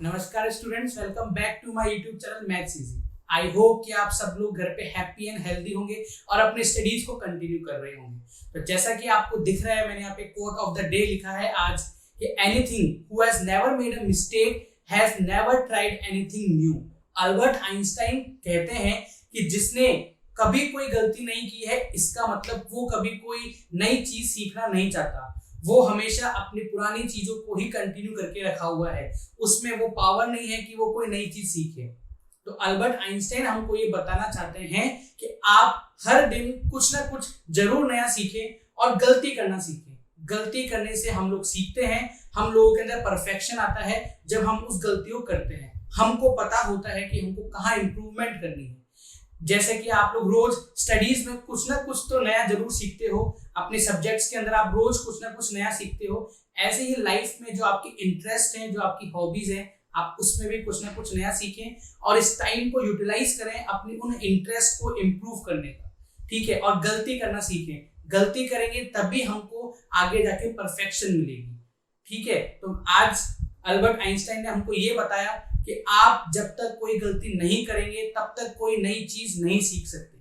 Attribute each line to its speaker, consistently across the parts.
Speaker 1: नमस्कार students, welcome back to my YouTube channel maths easy. I hope कि आप सब लोग घर पे हैप्पी एंड हेल्दी होंगे और अपने स्टडीज को कंटिन्यू कर रहे होंगे। तो जैसा कि आपको दिख रहा है, मैंने यहाँ पे कोट ऑफ द डे लिखा है आज कि anything who has never made a mistake has never tried anything new. Albert Einstein कहते हैं कि जिसने कभी कोई गलती नहीं की है, इसका मतलब वो कभी कोई नई चीज सीखना नहीं चाहता। वो हमेशा अपनी पुरानी चीजों को ही कंटिन्यू करके रखा हुआ है, उसमें वो पावर नहीं है कि वो कोई नई चीज सीखे। तो अल्बर्ट आइंस्टाइन हमको ये बताना चाहते हैं कि आप हर दिन कुछ ना कुछ जरूर नया सीखें और गलती करना सीखें। गलती करने से हम लोग सीखते हैं, हम लोगों के अंदर परफेक्शन आता है जब हम उस गलती को करते हैं। हमको पता होता है कि हमको कहाँ इंप्रूवमेंट करनी है। जैसे कि आप लोग रोज स्टडीज में कुछ ना कुछ तो नया जरूर सीखते हो, अपने सब्जेक्ट्स के अंदर आप रोज कुछ ना कुछ नया सीखते हो। ऐसे ही लाइफ में जो आपकी इंटरेस्ट है, जो आपकी हॉबीज हैं, आप उसमें भी कुछ ना कुछ नया सीखें और इस टाइम को यूटिलाइज करें अपनी उन इंटरेस्ट को इम्प्रूव करने का। ठीक है, और गलती करना सीखें। गलती करेंगे तभी हमको आगे जाके परफेक्शन मिलेगी। ठीक है, तो आज अल्बर्ट आइंस्टाइन ने हमको ये बताया कि आप जब तक कोई गलती नहीं करेंगे तब तक कोई नई चीज नहीं सीख सकते।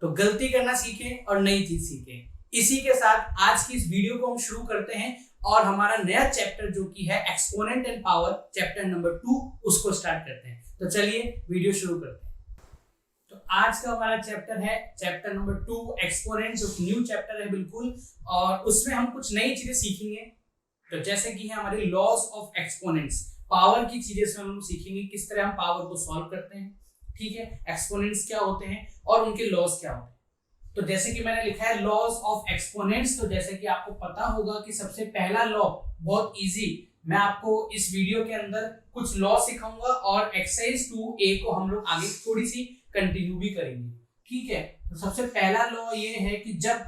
Speaker 1: तो गलती करना सीखें और नई चीज सीखें। इसी के साथ आज की इस वीडियो को हम शुरू करते हैं और हमारा नया चैप्टर जो कि है exponent and power, chapter number 2, उसको स्टार्ट करते हैं। तो चलिए वीडियो शुरू करते हैं। तो आज का हमारा चैप्टर है चैप्टर नंबर 2 एक्सपोनेंट, जो न्यू चैप्टर है बिल्कुल, और उसमें हम कुछ नई चीजें सीखेंगे। तो जैसे कि है हमारे लॉज ऑफ एक्सपोनेंट्स, पावर की चीजें से हम सीखेंगे, किस तरह हम पावर को सॉल्व करते हैं। ठीक है, एक्सपोनेंट्स क्या होते हैं और उनके लॉज क्या होते हैं। तो जैसे कि मैंने लिखा है लॉज ऑफ एक्सपोनेंट्स, तो जैसे कि आपको पता होगा कि सबसे पहला लॉ बहुत इजी, मैं आपको इस वीडियो के अंदर कुछ लॉ सिखाऊंगा और एक्सरसाइज 2A को हम लोग आगे थोड़ी सी कंटिन्यू भी करेंगे। ठीक है, तो सबसे पहला लॉ ये है कि जब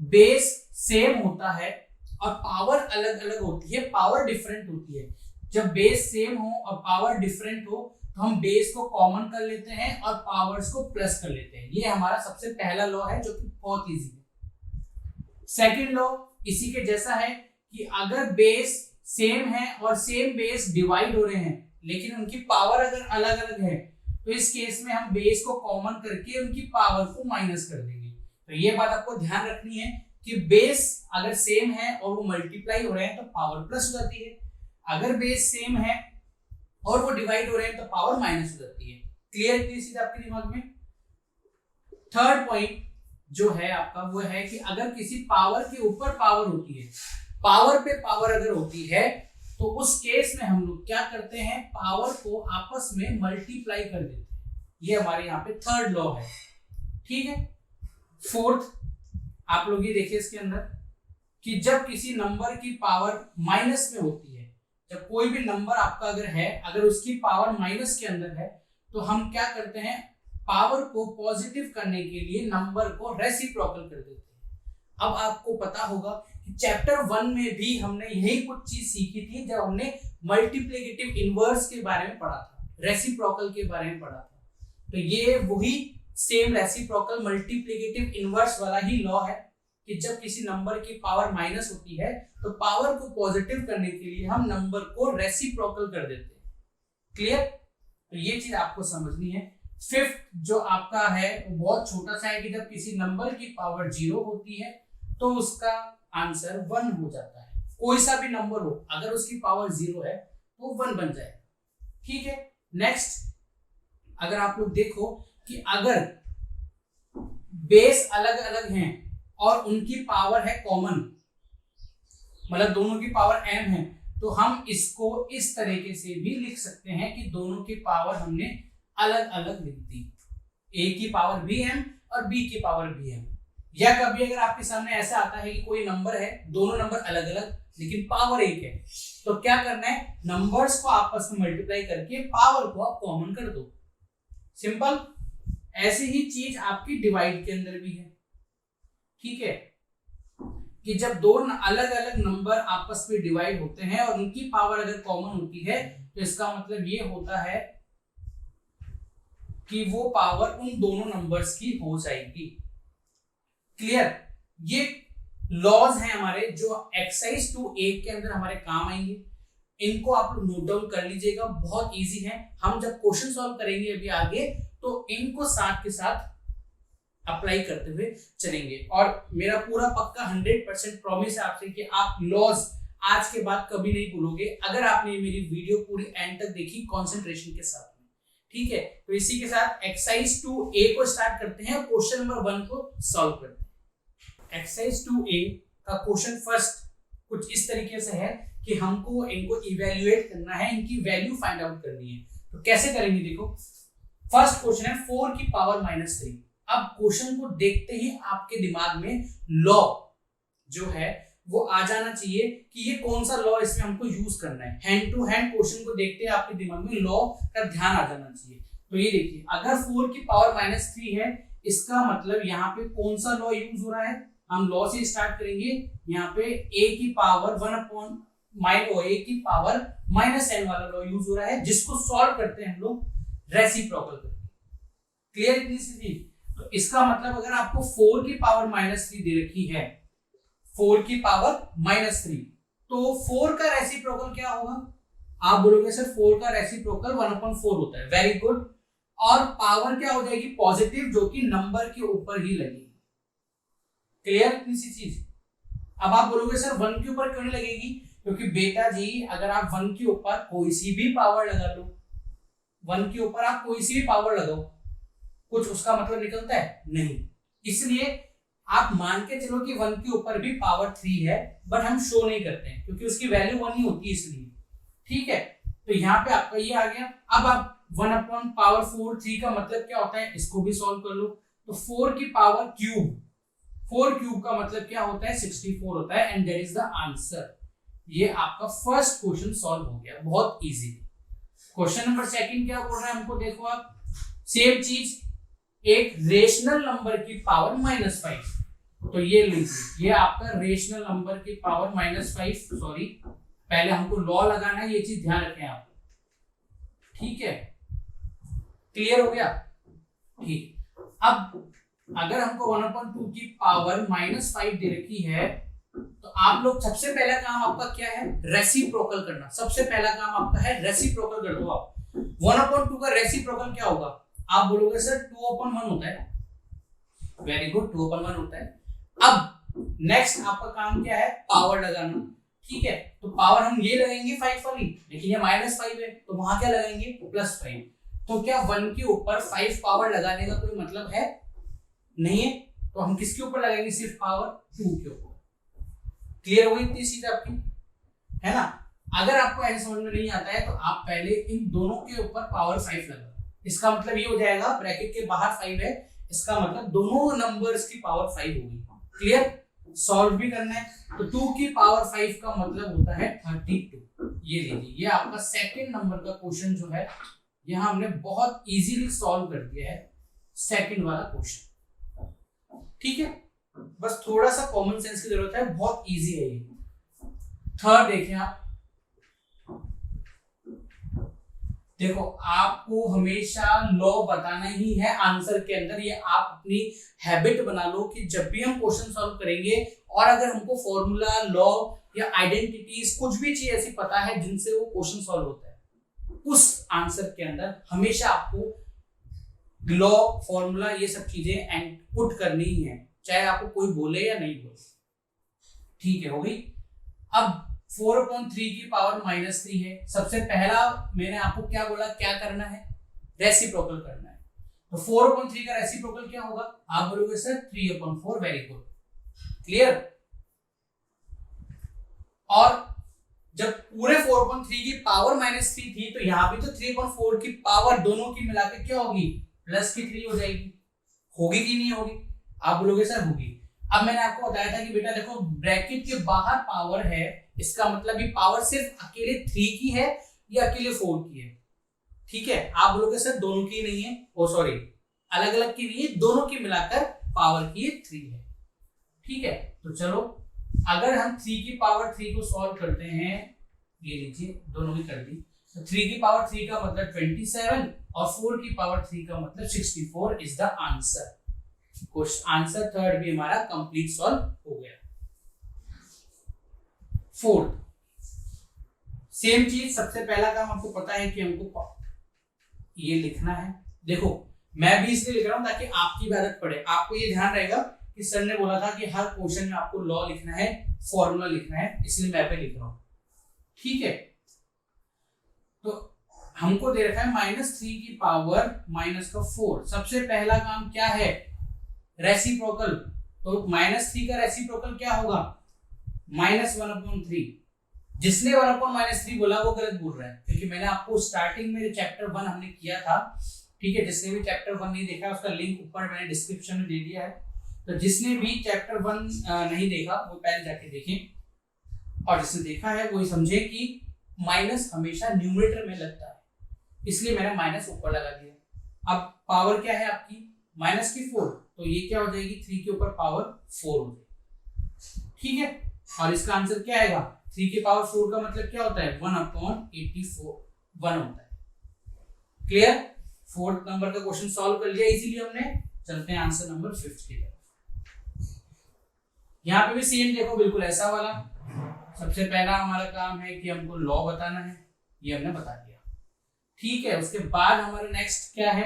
Speaker 1: बेस सेम होता है और पावर अलग अलग होती है, पावर डिफरेंट होती है। जब बेस सेम हो और पावर डिफरेंट हो तो हम बेस को कॉमन कर लेते हैं और पावर्स को प्लस कर लेते हैं। ये हमारा सबसे पहला लॉ है जो कि बहुत इजी है। सेकंड लॉ इसी के जैसा है कि अगर बेस सेम है और सेम बेस डिवाइड हो रहे हैं लेकिन उनकी पावर अगर अलग अलग है, तो इस केस में हम बेस को कॉमन करके उनकी पावर को माइनस कर देंगे। तो ये बात आपको ध्यान रखनी है कि बेस अगर सेम है और वो मल्टीप्लाई हो रहे हैं तो पावर प्लस हो जाती है, अगर बेस सेम है और वो डिवाइड हो रहे हैं तो पावर माइनस हो जाती है। क्लियर चीज आपके दिमाग में। थर्ड पॉइंट जो है आपका वो है कि अगर किसी पावर के ऊपर पावर होती है, पावर पे पावर अगर होती है, तो उस केस में हम लोग क्या करते हैं, पावर को आपस में मल्टीप्लाई कर देते हैं। ये हमारे यहाँ पे थर्ड लॉ है। ठीक है, फोर्थ आप लोग ये देखिए इसके अंदर कि जब किसी नंबर की पावर माइनस में होती है, जब कोई भी नंबर आपका अगर है, अगर उसकी पावर माइनस के अंदर है, तो हम क्या करते हैं, पावर को पॉजिटिव करने के लिए नंबर को रेसिप्रोकल कर देते हैं। अब आपको पता होगा कि चैप्टर 1 में भी हमने यही कुछ चीज सीखी थी जब हमने मल्टीप्लिकेटिव इनवर्स के बारे में पढ़ा था, रेसिप्रोकल के बारे में पढ़ा था। तो ये वही सेम रेसिप्रोकल मल्टीप्लिकेटिव इनवर्स वाला ही लॉ है कि जब किसी नंबर की पावर माइनस होती है तो पावर को पॉजिटिव करने के लिए हम नंबर को रेसिप्रोकल कर देते हैं। क्लियर, तो ये चीज आपको समझनी है। फिफ्थ जो आपका है वो बहुत छोटा सा है कि जब किसी नंबर की पावर 0 होती है तो उसका आंसर 1 हो जाता है। कोई सा भी नंबर हो, अगर उसकी पावर 0 है तो 1 बन जाएगा। ठीक है, नेक्स्ट अगर आप लोग देखो कि अगर बेस अलग अलग हैं और उनकी पावर है कॉमन, मतलब दोनों की पावर m है, तो हम इसको इस तरीके से भी लिख सकते हैं कि दोनों की पावर हमने अलग अलग लिख दी, a की पावर भी m और b की पावर भी m। या कभी अगर आपके सामने ऐसा आता है कि कोई नंबर है, दोनों नंबर अलग अलग लेकिन पावर एक है, तो क्या करना है, नंबर्स को आपस में मल्टीप्लाई करके पावर को आप कॉमन कर दो। सिंपल। ऐसी ही चीज आपकी डिवाइड के अंदर भी है। ठीक है, कि जब दो अलग अलग नंबर आपस में डिवाइड होते हैं और उनकी पावर अगर कॉमन होती है तो इसका मतलब ये होता है कि वो पावर उन दोनों नंबर्स की हो जाएगी। क्लियर, ये लॉज हैं हमारे जो एक्सरसाइज 2A के अंदर हमारे काम आएंगे। इनको आप लोग नोट डाउन कर लीजिएगा, बहुत इजी है। हम जब क्वेश्चन सॉल्व करेंगे अभी आगे तो इनको साथ के साथ अप्लाई करते हुए चलेंगे। और मेरा पूरा पक्का 100% प्रॉमिस है आपसे कि आप लॉज आज के बाद कभी नहीं भूलोगे अगर आपने मेरी वीडियो पूरी एंड तक देखी कंसंट्रेशन के साथ में। ठीक है, तो इसी के साथ एक्सरसाइज 2A को स्टार्ट करते हैं और क्वेश्चन नंबर 1 को सॉल्व करते हैं। एक्सरसाइज 2A का क्वेश्चन फर्स्ट कुछ इस तरीके से है कि हमको इनको इवेल्युएट करना है, इनकी वैल्यू फाइंड आउट करनी है। तो कैसे करेंगे, देखो फर्स्ट क्वेश्चन है 4 की पावर -3। अब क्वेश्चन को देखते ही आपके दिमाग में लॉ जो है वो आ जाना चाहिए कि ये कौन सा लॉ इसमें हमको यूज करना है। हैंड टू हैंड क्वेश्चन को देखते ही आपके दिमाग में लॉ का ध्यान आ जाना चाहिए। तो ये देखिए, अगर 4 की पावर -3 है, इसका मतलब यहाँ पे कौन सा लॉ यूज हो रहा है, हम लॉ से स्टार्ट करेंगे। यहाँ पे a की पावर a की पावर -n वाला लॉ यूज हो रहा है, जिसको सॉल्व करते हैं हम लोग रेसिप्रोकल करके। क्लियर इतनी सी चीज। तो इसका मतलब अगर आपको 4 की पावर -3 दे रखी है, 4 की पावर -3, तो 4 का रेसिप्रोकल क्या होगा, आप बोलोगे सर 4 का रेसिप्रोकल 1/4 होता है। Very good. और पावर क्या हो जाएगी, पॉजिटिव, जो कि नंबर के ऊपर ही लगेगी। क्लियर इतनी सी चीज। अब आप बोलोगे सर 1 के ऊपर क्यों नहीं लगेगी, क्योंकि बेटा जी अगर आप 1 के ऊपर कोई सी भी पावर लगा लो, 1 के ऊपर आप कोई सी भी पावर लगाओ, कुछ उसका मतलब निकलता है नहीं। इसलिए आप मान के चलो कि 1 के ऊपर भी पावर 3 है, बट हम शो नहीं करते हैं क्योंकि उसकी वैल्यू 1 ही होती है इसलिए। ठीक है, तो यहाँ पे आपका ये आ गया। अब आप 1/4 का मतलब क्या होता है, इसको भी सॉल्व कर लो। तो 4 की पावर क्यूब, 4 क्यूब का मतलब क्या होता है, 64 होता है, and that is the answer. ये आपका फर्स्ट क्वेश्चन सॉल्व हो गया, बहुत इजी। क्वेश्चन नंबर सेकंड क्या बोल रहा है हमको, देखो आप सेम चीज, एक रेशनल नंबर की पावर -5। तो ये लीजिए, ये आपका रेशनल नंबर की पावर -5, सॉरी पहले हमको लॉ लगाना है, ये चीज ध्यान रखें आप। ठीक है, क्लियर हो गया। ठीक, अब अगर हमको 1/2 की पावर -5 दे रखी है, तो आप लोग सबसे पहला काम आपका क्या है, रेसिप्रोकल करना। सबसे पहला काम आपका है रेसिप्रोकल कर दो आप। 1/2 का रेसिप्रोकल क्या होगा, आप बोलोगे सर 2/1 होता है। वेरी गुड, 2/1 होता है। अब नेक्स्ट आपका काम क्या है, पावर लगाना। ठीक है, तो पावर हम ये लगाएंगे 5 वाली, लेकिन ये -5 है, तो वहां क्या लगाएंगे, +5। तो क्या 1 के ऊपर 5 पावर लगाने का कोई मतलब है, नहीं है। तो हम किसके ऊपर लगाएंगे, सिर्फ पावर 2 के ऊपर। क्लियर हो गई इतनी चीज आपकी, है ना। अगर आपको ऐसे समझ में नहीं आता है तो आप पहले इन दोनों के ऊपर पावर 5 लगाओ। इसका मतलब ये हो जाएगा, ब्रैकेट के बाहर 5 है, इसका मतलब दोनों नंबर्स की पावर 5 होगी। क्लियर, सॉल्व भी करना है। तो 2 की पावर 5 का मतलब होता है 32। ये लीजिए, ये आपका सेकंड नंबर का क्वेश्चन जो है, यहां हमने बहुत इजीली सॉल्व कर दिया है सेकंड वाला क्वेश्चन। ठीक है, बस थोड़ा सा कॉमन सेंस की जरूरत है, बहुत इजी है ये। थर्ड देखिए आप, देखो आपको हमेशा लॉ बताना ही है आंसर के अंदर। ये आप अपनी हैबिट बना लो कि जब भी हम क्वेश्चन सॉल्व करेंगे और अगर हमको फॉर्मूला, लॉ या आइडेंटिटीज कुछ भी चीज ऐसी पता है जिनसे वो क्वेश्चन सॉल्व होता है, उस आंसर के अंदर हमेशा आपको लॉ, फॉर्मूला, ये सब चीजें एंड पुट करनी ही है, चाहे आपको कोई बोले या नहीं बोले। ठीक है, हो गई। अब 4/3 की पावर -3 है। सबसे पहला मैंने आपको क्या बोला, क्या करना है, रेसिप्रोकल करना है। तो 4/3 का रेसिप्रोकल क्या होगा, आप बोलोगे सर 3/4। Very good, clear. और जब पूरे 4/3 की पावर -3 थी, तो यहां भी तो 3/4 की पावर दोनों की मिलाकर क्या होगी, +3 हो जाएगी। होगी कि नहीं होगी, आप बोलोगे सर होगी। अब मैंने आपको बताया था कि बेटा देखो, ब्रैकेट के बाहर पावर है, इसका मतलब ये पावर सिर्फ अकेले 3 की है या अकेले 4 की है। ठीक है, आप बोलोगे सर दोनों की नहीं है, ओ सॉरी अलग अलग की नहीं है, दोनों की मिलाकर पावर की 3 है। ठीक है, तो चलो अगर हम 3 की पावर 3 को सॉल्व करते हैं, ये लीजिए दोनों ही कर दी। तो 3 की पावर 3 का मतलब 27 और 4 की पावर 3 का मतलब 64 is the answer. Answer third भी हमारा कंप्लीट सॉल्व हो गया। फोर्थ, सेम चीज, सबसे पहला काम आपको पता है कि हमको ये लिखना है। देखो मैं भी इसलिए लिख रहा हूं ताकि आपकी भी आदत पड़े। आपको ये ध्यान रहेगा कि सर ने बोला था कि हर क्वेश्चन में आपको लॉ लिखना है, फॉर्मूला लिखना है, इसलिए मैं पे लिख रहा हूं। ठीक है, तो हमको दे रखा है -3 की पावर -4। सबसे पहला काम क्या है, रेसिप्रोकल। तो -3 का रेसिप्रोकल क्या होगा, -1/3। जिसने 1/-3 बोला वो गलत बोल रहा है, क्योंकि मैंने आपको स्टार्टिंग में चैप्टर 1 हमने किया था। ठीक है, जिसने भी चैप्टर 1 नहीं देखा उसका लिंक ऊपर मैंने डिस्क्रिप्शन में दे दिया है। तो जिसने भी चैप्टर 1 नहीं देखा वो पहले जाके देखें, और जिसने देखा है वो समझे कि माइनस हमेशा न्यूमरेटर में लगता है, इसलिए मैंने माइनस ऊपर लगा दिया। अब पावर क्या है आपकी, -4, तो ये क्या हो जाएगी, 3 के ऊपर पावर 4 हो जाएगी। ठीक है, और इसका आंसर क्या आएगा, 3 की पावर 4 का मतलब क्या होता है, 1/84 1 होता है। क्लियर, 4th नंबर का क्वेश्चन सॉल्व कर लिया इजीली हमने। चलते हैं आंसर नंबर 5 की तरफ। यहाँ पे भी सेम देखो, बिल्कुल ऐसा वाला। सबसे पहला हमारा काम है कि हमको लॉ बताना है, ये हमने बता दिया। ठीक है, उसके बाद हमारा नेक्स्ट क्या है,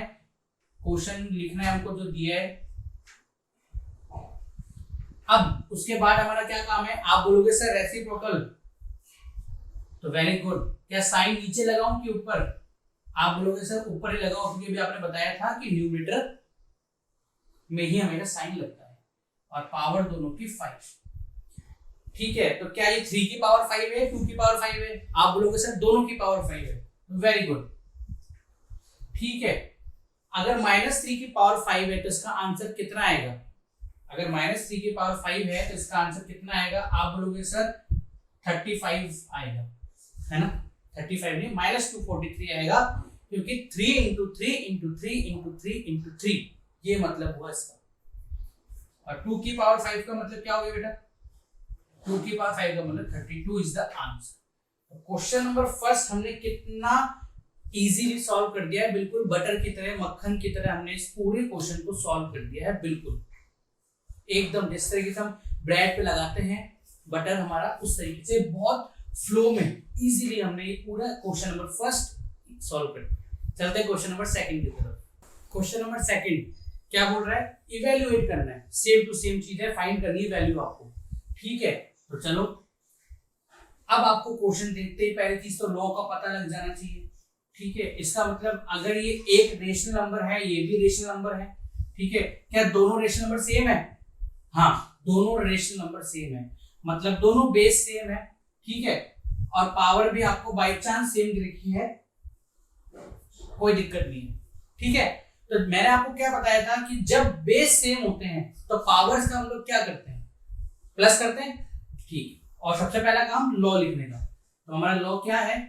Speaker 1: क्वेश्चन लिखना है हमको जो दिया है। अब उसके बाद हमारा क्या काम है, आप बोलोगे सर रेसिप्रोकल, तो वेरी गुड। क्या साइन नीचे लगाऊं कि ऊपर, आप बोलोगे सर ऊपर ही लगाओ, क्योंकि अभी आपने बताया था कि न्यूमरेटर में ही हमेशा साइन लगता है, और पावर दोनों की 5। ठीक है, तो क्या ये 3 की पावर 5 है, 2 की पावर 5 है, आप बोलोगे सर दोनों की पावर 5 है, वेरी गुड। ठीक है, अगर -3 की पावर 5 है तो इसका आंसर कितना आएगा, अगर -3 की पावर 5 है तो इसका आंसर कितना आएगा, आप बोलोगे सर 35 आएगा, है ना। 35 नहीं, -243 आएगा, क्योंकि 3 × 3 × 3 × 3 × 3 ये मतलब हुआ इसका। और 2 की पावर 5 का मतलब क्या हो गया बेटा, 2 की पावर 5 का मतलब 32 is the answer. Question number first हमने कितना इजीली सॉल्व कर दिया है, बिल्कुल बटर की तरह, मक्खन की तरह हमने इस पूरे क्वेश्चन को सॉल्व कर दिया है, बिल्कुल एकदम जिस तरीके से हम ब्रेड पे लगाते हैं बटर हमारा, उस तरीके से बहुत फ्लो में इजीली हमने ये पूरा क्वेश्चन नंबर फर्स्ट सॉल्व कर दिया। चलते हैं क्वेश्चन नंबर सेकंड की तरफ। क्वेश्चन नंबर सेकंड क्या बोल रहा है, इवेल्युएट करना है, सेम टू सेम चीज है, फाइंड करनी है वैल्यू आपको। ठीक है, तो चलो अब आपको क्वेश्चन देखते ही पहली चीज तो लॉ का पता लग जाना चाहिए। ठीक है, इसका मतलब अगर ये एक रेशनल नंबर है, ये भी रेशनल नंबर है। ठीक है, क्या दोनों रेशनल नंबर सेम है, हाँ दोनों रेशनल नंबर सेम है, मतलब दोनों बेस सेम है। ठीक है, और पावर भी आपको बाय चांस सेम लिखी है, कोई दिक्कत नहीं है। ठीक है, तो मैंने आपको क्या बताया था कि जब बेस सेम होते हैं तो पावर्स का हम लोग क्या करते हैं, प्लस करते हैं। ठीक, और सबसे पहला काम लॉ लिखने का, तो हमारा लॉ क्या है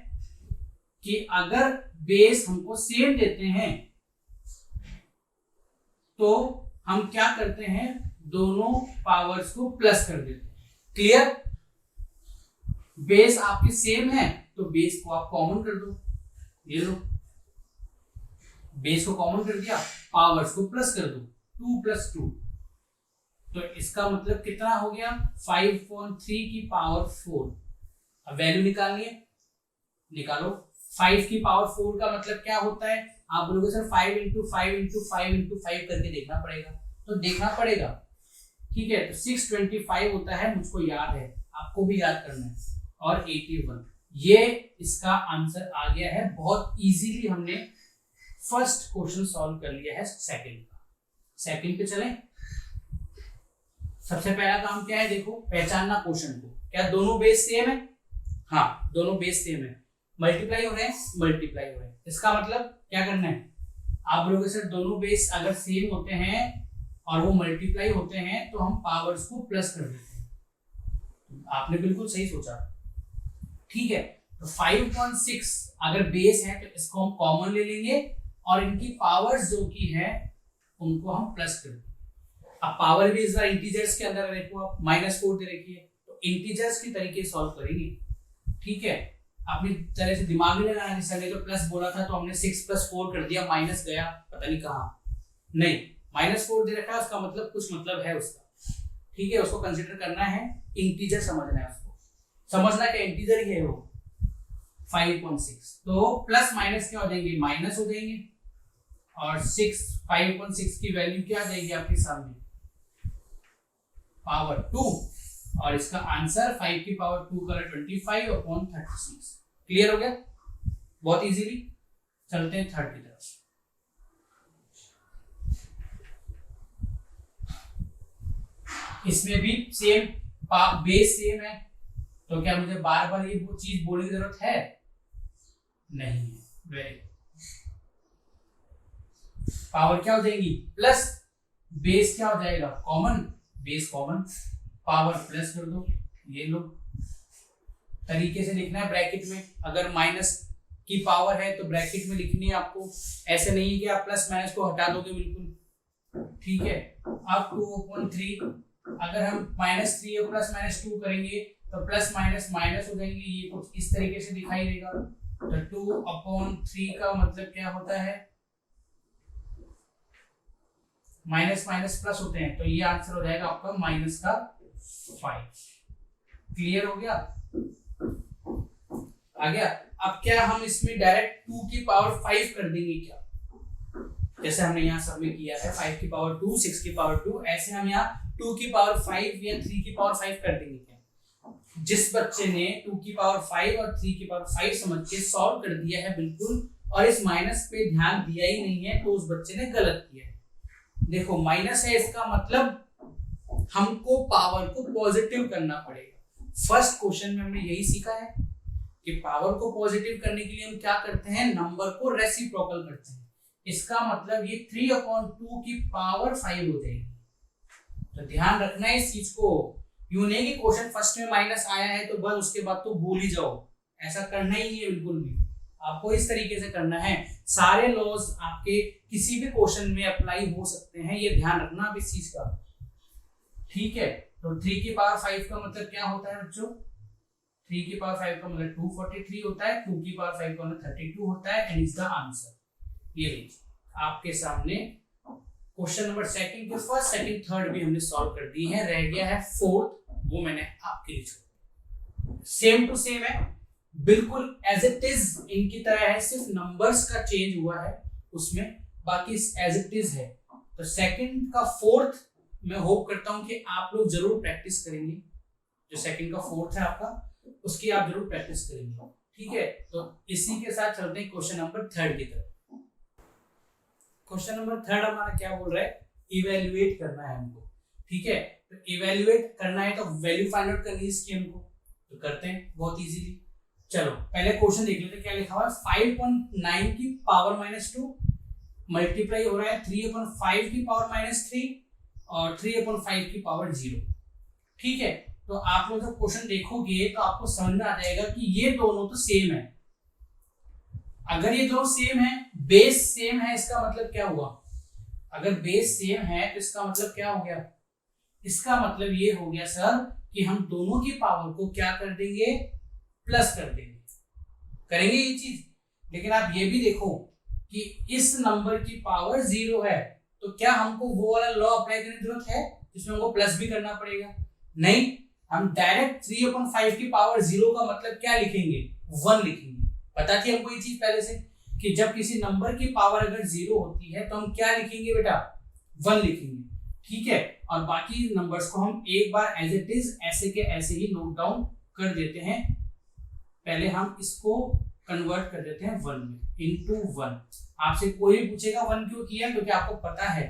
Speaker 1: कि अगर बेस हमको सेम देते हैं तो हम क्या करते हैं, दोनों पावर्स को प्लस कर देते हैं। क्लियर, बेस आपके सेम है तो बेस को आप कॉमन कर दो, ये लो बेस को कॉमन कर दिया, पावर्स को प्लस कर दो, 2 + 2, तो इसका मतलब कितना हो गया, 5/3 की पावर 4। अब वैल्यू निकालनी है, निकालो। 5 की पावर 4 का मतलब क्या होता है, आप बोलोगे सर 5 × 5 × 5 × 5 करके देखना पड़ेगा, तो देखना पड़ेगा। ठीक है, तो 625 होता है, मुझको याद है, आपको भी याद करना है, और 81, ये इसका आंसर आ गया है। बहुत इजीली हमने फर्स्ट क्वेश्चन सॉल्व कर लिया है सेकंड का। सेकंड पे चलें। सबसे पहला काम क्या है, देखो पहचानना क्वेश्चन को, क्या दोनों बेस सेम है, हाँ दोनों बेस सेम है, मल्टीप्लाई हो रहे हैं, मल्टीप्लाई हो रहे हैं, इसका मतलब क्या करना है, आप बोलोगे सर दोनों बेस अगर सेम होते हैं और वो मल्टीप्लाई होते हैं तो हम पावर्स को प्लस कर देते हैं। आपने बिल्कुल सही सोचा। ठीक है, तो 5.6 अगर बेस है तो इसको हम कॉमन ले लेंगे और इनकी पावर्स जो की है उनको हम प्लस कर देंगे। अब पावर भी इस बार इंटीजर्स के अंदर देखो, आप -4 दे रखी है, तो इंटीजर्स की तरीके सॉल्व करेंगे। ठीक है, अपनी तरह से दिमाग में लगाना, जैसे ने तो प्लस बोला था तो हमने 6 + 4 कर दिया, माइनस गया पता नहीं कहाँ, नहीं -4 दे रखा है, उसका मतलब कुछ मतलब है उसका। ठीक है, उसको कंसीडर करना है, इंटीजर समझना है, उसको समझना कि इंटीजर ही है वो। 5/6, तो प्लस माइनस क्या हो जाएंगे, माइनस हो जाएंगे, और 5/6 की वैल्यू क्या आ जाएगी आपके सामने, पावर 2, और इसका आंसर 5 की पावर 2 का 25/36। क्लियर हो गया बहुत इजीली। चलते हैं थर्ड की तरफ। इसमें भी सेम बेस सेम है, तो क्या मुझे बार बार ये चीज बोलने की जरूरत है, नहीं है। वेरी, पावर क्या हो जाएगी, प्लस, बेस क्या हो जाएगा, common, base common, power plus कर दो, ये लो। तरीके से लिखना है ब्रैकेट में, अगर माइनस की पावर है तो ब्रैकेट में लिखनी है आपको, ऐसे नहीं कि आप प्लस माइनस को हटा दोगे बिल्कुल, ठीक है। अब 2/3, अगर हम -3 और +-2 करेंगे तो प्लस माइनस माइनस हो जाएंगे, ये कुछ इस तरीके से दिखाई देगा। तो 2/3 का मतलब क्या होता है, माइनस माइनस प्लस होते हैं, तो ये आंसर हो जाएगा आपका -5। क्लियर हो गया, आ गया। अब क्या हम इसमें डायरेक्ट 2 की पावर 5 कर देंगे क्या, जैसे हमने यहाँ सब में किया है 5 की पावर 2, 6 की पावर 2, ऐसे हम यहाँ 2 की पावर 5 या 3 की पावर 5 कर देंगे क्या। जिस बच्चे ने 2 की पावर 5 और 3 की पावर 5 समझ के सॉल्व कर दिया है बिल्कुल, और इस माइनस पे ध्यान दिया ही नहीं है, तो उस बच्चे ने गलत किया है। देखो माइनस है, इसका मतलब हमको पावर को पॉजिटिव करना पड़ेगा। फर्स्ट क्वेश्चन में हमने यही सीखा है कि पावर को पॉजिटिव करने के लिए हम क्या करते हैं, नंबर को रेसिप्रोकल करते हैं। इसका मतलब ये 3/2 की पावर 5 हो जाएगी। तो ध्यान रखना है इस चीज को, यूं नहीं कि क्वेश्चन फर्स्ट में माइनस आया है तो बस उसके बाद तो भूल ही जाओ, ऐसा करना ही है बिल्कुल भी। आपको इस तरीके से करना है, सारे लॉज आपके किसी भी क्वेश्चन में अप्लाई हो सकते हैं, ये ध्यान रखना आप इस चीज का, ठीक है। तो 3 की पावर 5 का मतलब क्या होता है बच्चों, 3 की पावर 5 का मतलब 243 होता है, 2 की पावर 5 का मतलब 32 होता है, एंड इज द आंसर। ये लीजिए आपके सामने क्वेश्चन नंबर सेकंड के फर्स्ट, सेकंड, थर्ड भी हमने सॉल्व कर दी है, रह गया है फोर्थ, वो मैंने आपके लिए छोड़ा। सेम टू सेम है, बिल्कुल एज इट इज इनकी तरह है, सिर्फ नंबर्स का चेंज हुआ है उसमें, बाकी एज इट इज है। तो सेकंड का फोर्थ मैं होप करता हूं कि आप लोग जरूर प्रैक्टिस करेंगे, जो सेकंड का फोर्थ है आपका उसकी आप जरूर प्रैक्टिस करेंगे, ठीक है। तो इसी के साथ चलते हैं क्वेश्चन नंबर थर्ड की तरफ। क्वेश्चन नंबर थर्ड हमारा क्या बोल रहा है, इवेल्युएट करना है हमको, ठीक है। तो इवेल्युएट करना है तो वैल्यू फाइंड आउट करनी है इसकी हमको, तो करते हैं बहुत इजीली। चलो पहले क्वेश्चन देख लेते हैं क्या लिखा हुआ है। 5/9 की पावर -2 मल्टीप्लाई हो रहा है 3/5 की पावर -3 और 3/5 की पावर 0, ठीक है। तो आप लोग जब क्वेश्चन देखोगे तो आपको समझ में आ जाएगा कि ये दोनों तो सेम है। अगर ये दोनों सेम है, बेस सेम है, इसका मतलब क्या हुआ, अगर बेस सेम है तो इसका मतलब क्या हो गया, इसका मतलब ये हो गया सर कि हम दोनों की पावर को क्या कर देंगे, प्लस कर देंगे, करेंगे ये चीज। लेकिन आप ये भी देखो कि इस नंबर की पावर 0 है, तो क्या हमको वो वाला लॉ अप्लाई करने की जरूरत है जिसमें हमको प्लस भी करना पड़ेगा, नहीं। हम डायरेक्ट 3/5 की पावर 0 का मतलब क्या लिखेंगे, 1 लिखेंगे। पता थी हमको ये चीज पहले से कि जब किसी नंबर की पावर अगर 0 होती है तो हम क्या लिखेंगे बेटा, 1 लिखेंगे, ठीक है। और बाकी नंबर्स को हम एक बार एज इट इज ऐसे के ऐसे ही नोट डाउन कर देते हैं। पहले हम इसको कन्वर्ट कर देते हैं 1 में, इनटू 1। आपसे कोई भी पूछेगा 1 क्यों किया, क्योंकि आपको पता है,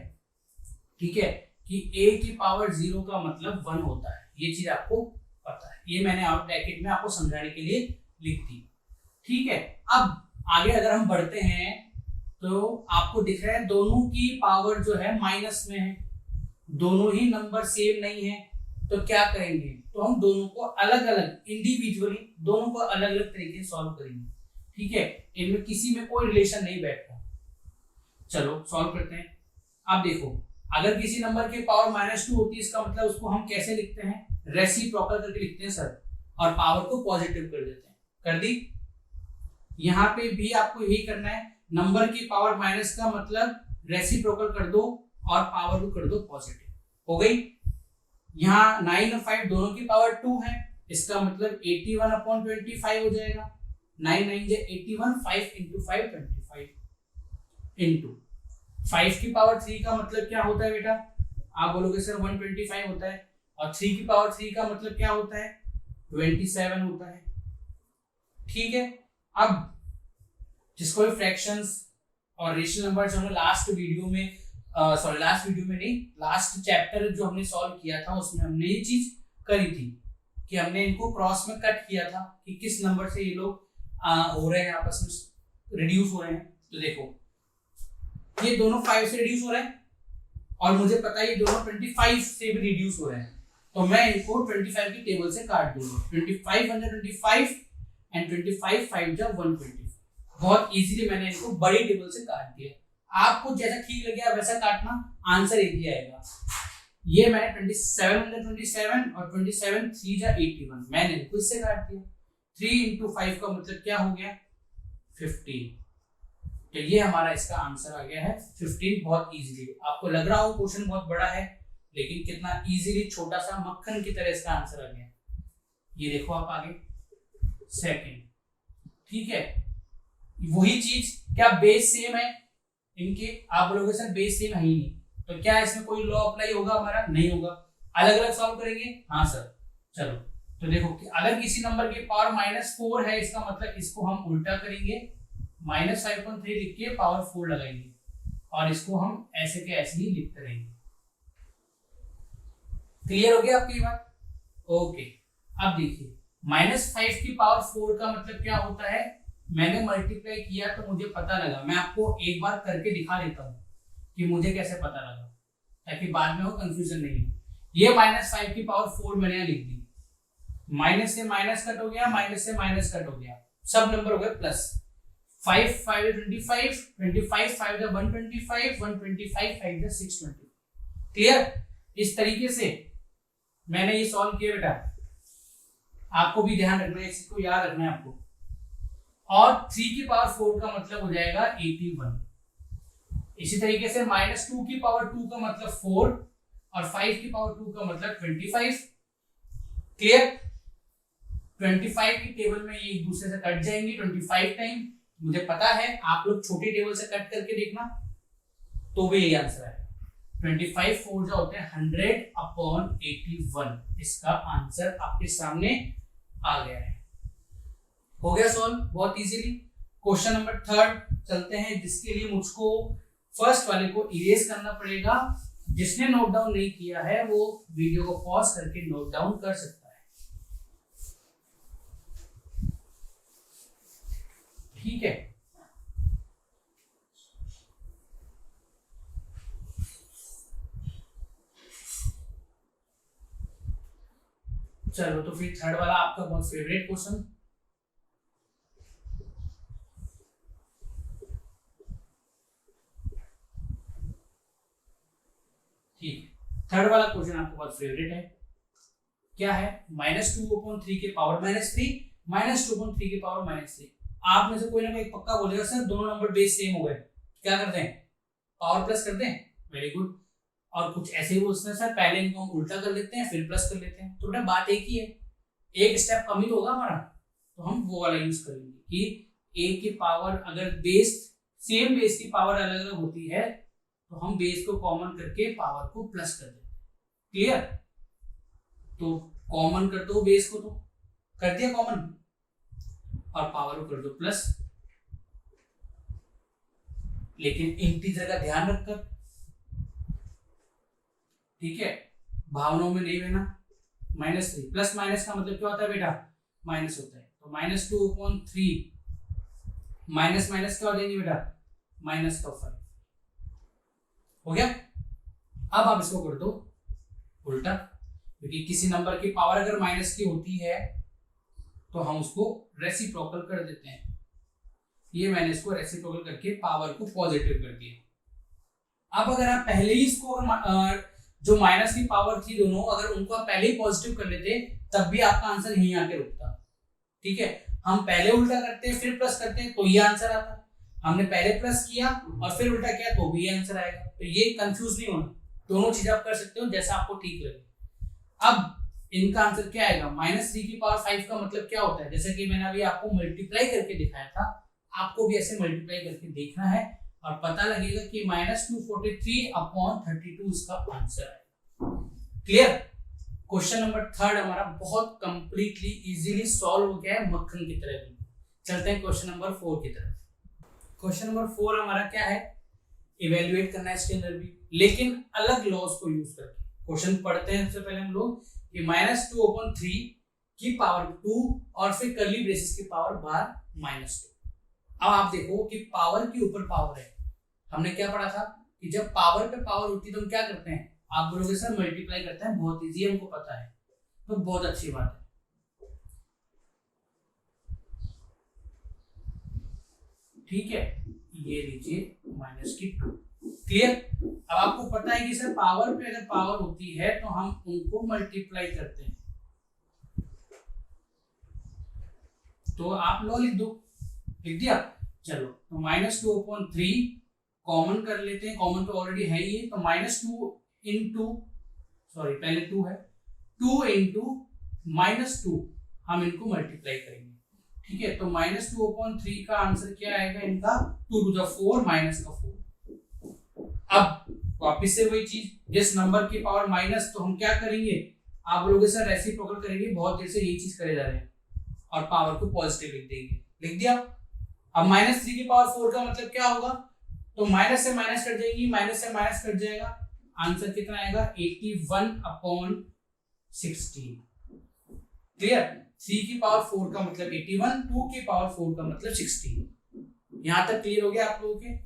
Speaker 1: ठीक है, कि a की पावर 0 का मतलब 1 होता है, ये चीज आपको पता है। ये मैंने आउट ब्रैकेट में आपको समझाने के लिए लिख दी, ठीक है। अब आगे अगर हम बढ़ते हैं तो आपको दिख रहा है दोनों की पावर जो है माइनस में है, दोनों ही नंबर सेम नहीं है, तो क्या करेंगे, तो हम दोनों को अलग अलग इंडिविजुअली दोनों को अलग अलग तरीके से सॉल्व करेंगे, ठीक है। इनमें किसी में कोई रिलेशन नहीं बैठता। चलो सॉल्व करते हैं। अब देखो अगर किसी नंबर की पावर -2 होती है, इसका मतलब उसको हम कैसे लिखते हैं, रेसिप्रोकल करके लिखते हैं सर, और पावर को पॉजिटिव कर देते हैं। कर दी, यहाँ पे भी आपको यही करना है, नंबर की पावर माइनस का मतलब रेसिप्रोकल कर दो और पावर को कर दो पॉजिटिव, हो गई। यहाँ 9 और 5 दोनों की पावर 2 है, इसका मतलब 81/25 हो जाएगा। 9 9 जे 81, 5 into 5 25 into 5 की पावर 3 का मतलब क्या होता है बेटा? आप बोलोगे सर 125 होता है, और 3 की पावर 3 का मतलब क्या होता है? 27 होता है। ठीक है, अब जिसको भी फ्रैक्शंस और रेशनल नंबर जो हमने लास्ट वीडियो में नहीं, लास्ट चैप्टर जो हमने सॉल्व किया था उसमें हमने ये चीज करी थी कि हमने इनको क्रॉस में कट किया था कि किस नंबर से ये लोग हो रहे हैं, आपस में रिड्यूस हो रहे हैं। तो देखो ये दोनों 5 से रिड्यूस हो रहे हैं और मुझे पता है ये दोनों 25 से भी रिड्यूस हो रहे हैं, तो मैं इनको 25 की टेबल से काट दूंगा। 25 1 25 एंड 25 5 जा 125। बहुत इजीली मैंने इनको बड़ी टेबल से काट दिया। आपको जैसा ठीक लगे आप वैसा काटना, आंसर एक ही आएगा। ये मैंने 27 27 और 27 3 जा 81, मैंने इनको इससे काट दिया। 3 into 5 का मतलब क्या हो गया? 15। तो ये हमारा इसका आंसर आ गया है 15। बहुत इजीली, आपको लग रहा हो क्वेश्चन बहुत बड़ा है, लेकिन कितना इजीली छोटा सा मक्खन की तरह इसका आंसर आ गया। ये देखो आप आगे सेकंड। ठीक है, वही चीज, क्या बेस सेम है इनके? आप बोलोगे सर बेस सेम है ही नहीं, तो क्या इसमें कोई लॉ अप्लाई होगा हमारा? नहीं होगा। अलग अलग सॉल्व करेंगे? हाँ सर। चलो तो देखो कि अगर किसी नंबर की पावर -4 है, इसका मतलब इसको हम उल्टा करेंगे, -5.3 लिख के पावर 4 लगाएंगे और इसको हम ऐसे के ऐसे ही लिखते रहेंगे। क्लियर हो गया आपकी बात? ओके, अब देखिए -5 की पावर 4 का मतलब क्या होता है? मैंने मल्टीप्लाई किया तो मुझे पता लगा। मैं आपको एक बार करके दिखा देता हूँ कि मुझे कैसे पता लगा, ताकि बाद में वो कंफ्यूजन नहीं हो। ये -5 की पावर 4 मैंने यहाँ लिख दी, माइनस से माइनस कट हो गया, माइनस से माइनस कट हो गया, सब नंबर हो गए प्लस। 5 5 25, 25 5 125, 125 5 620। क्लियर? इस तरीके से मैंने ये सॉल्व किया बेटा। आपको भी ध्यान रखना है, इसको याद रखना है आपको। और 3 की पावर 4 का मतलब हो जाएगा 81। इसी तरीके से -2 की पावर 2 का मतलब 4 और 5 की पावर 2 का मतलब 25। क्लियर? 25 की टेबल में ये एक दूसरे से कट जाएंगी 25 टाइम। मुझे पता है, आप लोग छोटी टेबल से कट करके देखना तो भी यही आंसर है। 25 4 जो होते हैं 100/81। इसका आंसर आपके सामने आ गया है। हो गया सॉल्व बहुत इजीली। क्वेश्चन नंबर 3 चलते हैं, जिसके लिए मुझको फर्स्ट वाले को इरेज करना पड़ेगा। जिसने नोट डाउन नहीं किया है वो वीडियो को पॉज करके नोट डाउन कर सकता है। ठीक है, चलो तो फिर थर्ड वाला आपका बहुत फेवरेट क्वेश्चन। ठीक, थर्ड वाला क्वेश्चन आपको बहुत फेवरेट है। क्या है? -2/3 के पावर -3, -2/3 के पावर -3। आप में से कोई ना कोई पक्का बोलेगा सर दोनों नंबर बेस सेम हो गए, क्या करते हैं? पावर प्लस करते हैं। Very good. और कुछ ऐसे ही बोलते हैं सर पहले इनको हम उल्टा कर लेते हैं फिर प्लस कर लेते हैं। तो बेटा बात एक ही है, एक स्टेप कम ही तो होगा हमारा, तो हम वो वाला यूज करेंगे कि a की पावर अगर बेस सेम बेस की पावर अलग अलग होती है तो हम बेस को कॉमन करके पावर को प्लस कर देते हैं। क्लियर? तो कॉमन कर दो बेस को, तो कर दिया कॉमन, और पावर को कर दो प्लस, लेकिन इंटीजर का ध्यान रखकर। ठीक है, भावनाओं में नहीं रहना। -3 प्लस माइनस का मतलब क्या होता है बेटा? माइनस होता है। तो -2/3 माइनस माइनस क्या हो जाएंगे बेटा? -5 हो गया। अब आप इसको कर दो उल्टा, क्योंकि किसी नंबर की पावर अगर माइनस की होती है तो हम उसको रेसिप्रोकल कर देते हैं। ये मैंने इसको रेसिप्रोकल करके पावर को पॉजिटिव कर दिया। अब अगर आप पहले ही इसको जो माइनस की पावर थी दोनों, अगर उनको आप पहले ही पॉजिटिव कर लेते तब भी आपका आंसर यहीं आके रुकता। ठीक है, हम पहले उल्टा करते फिर प्लस करते तो ये आंसर आता। हमने पहले प्लस किया और फिर उल्टा किया तो भी ये आंसर आएगा। तो ये कंफ्यूज नहीं होना, दोनों चीज आप कर सकते हो जैसा आपको ठीक लगे। अब इनका आंसर क्या आएगा, -3 की पावर 5 का मतलब क्या होता है, जैसे कि मैंने अभी आपको मल्टीप्लाई करके दिखाया था, आपको भी ऐसे मल्टीप्लाई करके देखना है और पता लगेगा कि -243/32 इसका आंसर आएगा। क्लियर। क्वेश्चन नंबर 3 हमारा बहुत कंप्लीटली इजीली सॉल्व हो गया है, मक्खन की तरह भी। चलते हैं क्वेश्चन नंबर 4 की तरफ। क्वेश्चन नंबर 4 हमारा क्या है, इवेल्युएट करना है स्केलर भी, लेकिन अलग लॉज को यूज करके। क्वेश्चन पढ़ते हैं सबसे पहले हम लोग कि -2/3 की पावर 2 और फिर कर्ली ब्रेसेस की पावर बार -2। अब आप देखो कि पावर के ऊपर पावर है, हमने क्या पढ़ा था कि जब पावर पे पावर होती है तो हम क्या करते हैं, आप बोलोगे सर मल्टीप्लाई करते हैं, बहुत इजी हमको पता है, तो बहुत अच्छी बात है। ठीक है, ये लीजिए -2। क्लियर। अब आपको पता है कि सर पावर पे अगर पावर होती है तो हम उनको मल्टीप्लाई करते हैं, तो आप लो लिख दो, लिख दिया। चलो तो -2/3 कॉमन कर लेते हैं, कॉमन तो ऑलरेडी है ही, तो -2 इंटू, सॉरी पहले 2 है, 2 इंटू -2 हम इनको मल्टीप्लाई करेंगे। ठीक है, तो -2/3 का आंसर क्या आएगा इनका, 2⁴ -4। अब वापिस से वही चीज, जिस नंबर की पावर माइनस, तो हम क्या करेंगे, आप लोग सर रेसिप्रोकल करेंगे, बहुत देर से यही चीज करे जा रहे हैं, और पावर को पॉजिटिव लिख देंगे, लिख दिया। अब -3 की पावर 4 का मतलब क्या होगा, तो माइनस से माइनस कट जाएगी, माइनस से माइनस कट जाएगा, आंसर कितना आएगा 81/16। क्लियर। 3 की पावर 4 का मतलब 81, 2 की पावर 4 का मतलब 16। यहां तक क्लियर हो गया आप लोगों के।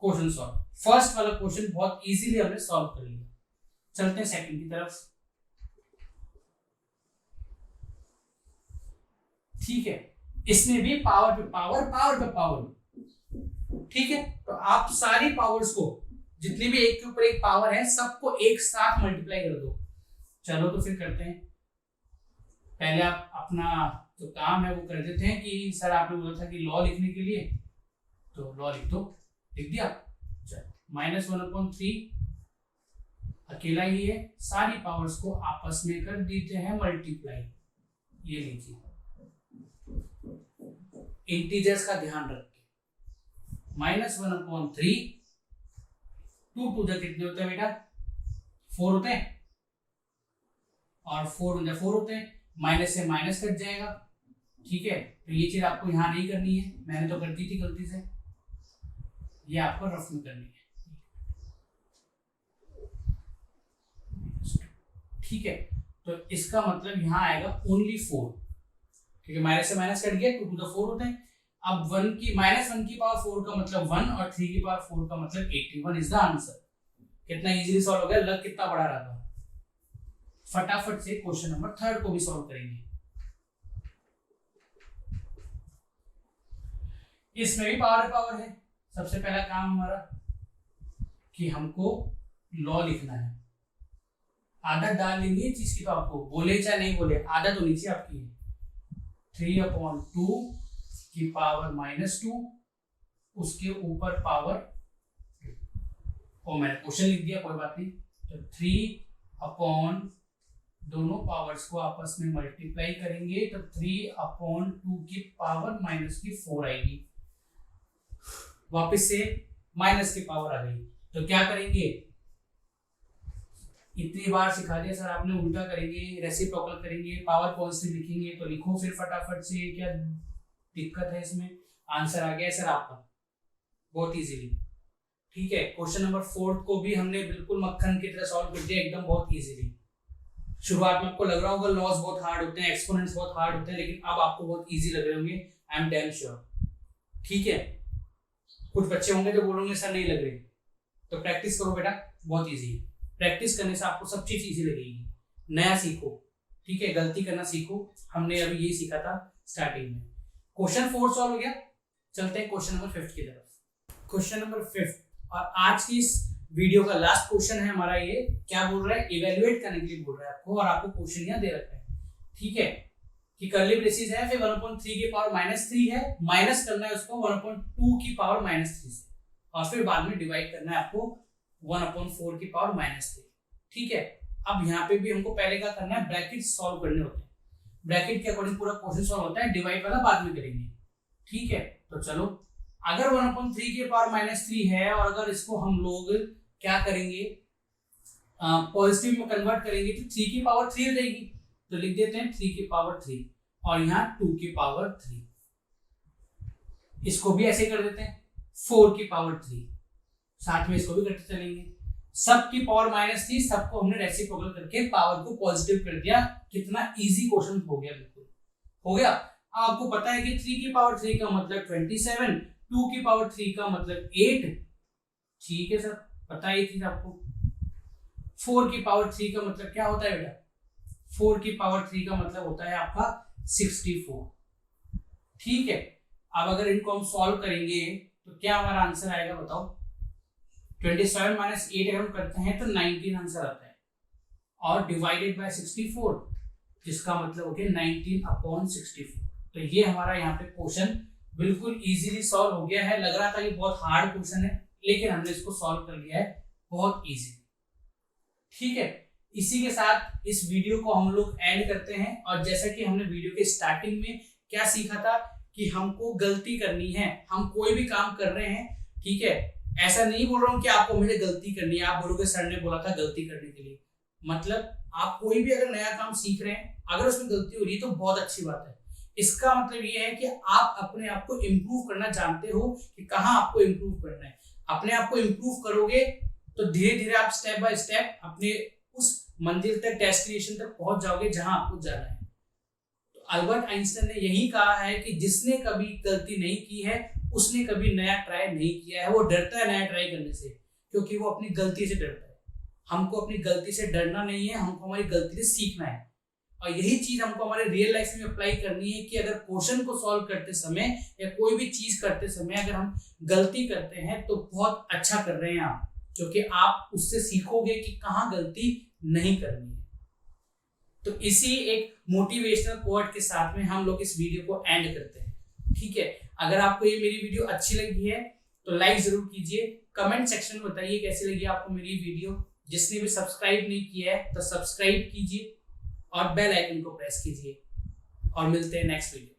Speaker 1: क्वेश्चन सॉल्व, फर्स्ट वाला क्वेश्चन बहुत इजीली हमने सॉल्व कर लिया। चलते हैं सेकंड की तरफ। ठीक है, इसमें भी पावर पे पावर, पावर पे पावर। ठीक है, तो आप सारी पावर्स को, जितनी भी एक के ऊपर एक पावर है, सबको एक साथ मल्टीप्लाई कर दो। चलो तो फिर करते हैं। पहले आप अपना जो काम है वो कर देते हैं कि सर आपने बोला था कि लॉ लिखने के लिए, तो लॉ लिख दो, लिख दिया। चलो -1/3 अकेला ही है, सारी पावर्स को आपस में कर देते हैं मल्टीप्लाई। ये लीजिए, इंटीजर्स का ध्यान रखिए। -1/3, 2 टू द कितने होते हैं बेटा, 4 होते हैं, और 4 × 4 होते हैं, माइनस से माइनस कट जाएगा। ठीक है, तो ये चीज आपको यहां नहीं करनी है, मैंने तो कर दी थी गलती से, ये आपको रफ में करनी है। ठीक है, तो इसका मतलब यहां आएगा ओनली 4, क्योंकि माइनस से माइनस कट गया, 2 टू द 4 होते हैं। अब -1 की पावर 4 का मतलब 1 और 3 की पावर 4 का मतलब 81 इज द आंसर। कितना इजीली सॉल्व हो गया, लग कितना बड़ा रहा था। फटाफट से क्वेश्चन नंबर 3 को भी सॉल्व करेंगे। इसमें भी पावर है। सबसे पहला काम हमारा कि हमको लॉ लिखना है, आदत डाल लेंगे चीज की, तो आपको बोले चाहे नहीं बोले आदत होनी चाहिए आपकी। 3/2 की पावर -2, उसके ऊपर पावर, और मैंने क्वेश्चन लिख दिया, कोई बात नहीं। तो 3 दोनों पावर्स को आपस में मल्टीप्लाई करेंगे, तो 3/2 की पावर -4 आएगी। वापस से माइनस की पावर आ गई, तो क्या करेंगे, इतनी बार सिखा दिया सर आपने, उल्टा करेंगे, रेसिप्रोकल करेंगे, पावर पॉजिटिव लिखेंगे। तो लिखो फिर फटाफट से, क्या दिक्कत है इसमें। आंसर आ गया सर आपका बहुत इजीली। ठीक है, क्वेश्चन नंबर 4 को भी हमने बिल्कुल मक्खन की तरह सॉल्व कर दिया, एकदम बहुत इजीली। शुरुआत में आपको लग रहा होगा लॉस बहुत हार्ड होते हैं, एक्सपोनेंट्स बहुत हार्ड होते हैं, लेकिन अब आपको बहुत इजी लग रहे होंगे, आई एम डैम श्योर। ठीक है, कुछ बच्चे होंगे जो बोलोगे सर नहीं लग रहे, तो प्रैक्टिस करो बेटा, बहुत इजी है। प्रैक्टिस करने से आपको सब चीज इजी लगेगी। नया सीखो, ठीक है, गलती करना सीखो, हमने अभी यही सीखा था स्टार्टिंग में। क्वेश्चन 4 सॉल्व हो गया। चलते हैं क्वेश्चन नंबर 5 की तरफ। क्वेश्चन नंबर 5 और आज की इस वीडियो का लास्ट क्वेश्चन है हमारा। ये क्या बोल रहा है, इवेल्युएट करने के लिए बोल रहा है आपको, और आपको क्वेश्चन यहाँ दे रखा है। ठीक है, कि कर्ली ब्रेसेस है, फिर 1/3 की पावर -3 है, माइनस करना है उसको 1/2 की पावर -3 से, और फिर बाद में डिवाइड करना है आपको 1/4 की पावर -3। ठीक है, अब यहाँ पे भी हमको पहले क्या करना है, ब्रैकेट सॉल्व करने होते हैं। ब्रैकेट के अकॉर्डिंग पूरा क्वेश्चन सॉल्व होता है, डिवाइड वाला बाद में करेंगे, ठीक है। तो चलो, अगर 1/3 के पावर -3 है और अगर इसको हम लोग क्या करेंगे, पॉजिटिव में कन्वर्ट करेंगे तो 3 की पावर 3 हो जाएगी। तो लिख देते हैं 3 की पावर 3 और यहाँ 2 की पावर 3। इसको भी ऐसे कर देते हैं 4 की पावर 3, साथ में इसको भी करते चलेंगे। सब की पावर -3, सबको हमने रेसिप्रोकल करके पावर को पॉजिटिव कर दिया। कितना इजी क्वेश्चन हो गया, बिल्कुल हो गया। आपको पता है कि 3 की पावर 3 का मतलब 27, 2 की पावर 3 का मतलब 8, ठीक है सर, पता ही थी आपको। 4 की पावर 3 का मतलब क्या होता है बेटा, 4 की पावर 3 का मतलब होता है आपका 64, ठीक है। अब अगर इनको हम सॉल्व करेंगे तो क्या हमारा आंसर आएगा बताओ। 27 - 8 अगर हम करते हैं तो 19 आंसर आता है, और डिवाइडेड बाय 64 जिसका मतलब हो गया 19/64। तो ये हमारा यहाँ पे क्वेश्चन बिल्कुल इजीली सॉल्व हो गया है। लग रहा था ये बहुत हार्ड क्वेश्चन है, लेकिन हमने इसको सॉल्व कर लिया है बहुत इजी, ठीक है। इसी के साथ इस वीडियो को हम लोग एंड करते हैं। और जैसा कि हमने वीडियो के स्टार्टिंग में क्या सीखा था कि हमको गलती करनी है, हम कोई भी काम कर रहे हैं, ठीक है। ऐसा नहीं बोल रहा हूं कि आपको मुझे गलती करनी है, आप बोलोगे सर ने बोला था गलती करने के लिए। मतलब आप कोई भी अगर नया काम सीख रहे हैं, अगर उसमें गलती हो रही है तो बहुत अच्छी बात है। इसका मतलब ये है कि आप अपने आप को इम्प्रूव करना जानते हो कि कहाँ आपको इम्प्रूव करना है। अपने आप को इम्प्रूव करोगे तो धीरे धीरे आप स्टेप बाय स्टेप अपने उस मंजिल तक, डेस्टिनेशन तक पहुंच जाओगे जहां आपको जाना है। तो अल्बर्ट आइंस्टाइन ने यही कहा है कि जिसने कभी गलती नहीं की है उसने कभी नया ट्राई नहीं किया है। वो डरता है नया ट्राई करने से, क्योंकि वो अपनी गलती से डरता है। हमको अपनी गलती से डरना नहीं है, हमको हमारी गलती से सीखना है। और यही चीज हमको हमारे रियल लाइफ में अप्लाई करनी है कि अगर क्वेश्चन को सॉल्व करते समय या कोई भी चीज करते समय अगर हम गलती करते हैं तो बहुत अच्छा कर रहे हैं आप, क्योंकि आप उससे सीखोगे कि कहाँ गलती नहीं करनी है। तो इसी एक मोटिवेशनल कोट के साथ में हम लोग इस वीडियो को एंड करते हैं, ठीक है। अगर आपको ये मेरी वीडियो अच्छी लगी है तो लाइक जरूर कीजिए, कमेंट सेक्शन में बताइए कैसी लगी आपको मेरी वीडियो। जिसने भी सब्सक्राइब नहीं किया है तो सब्सक्राइब कीजिए और बेल आइकन को प्रेस कीजिए, और मिलते हैं नेक्स्ट वीडियो।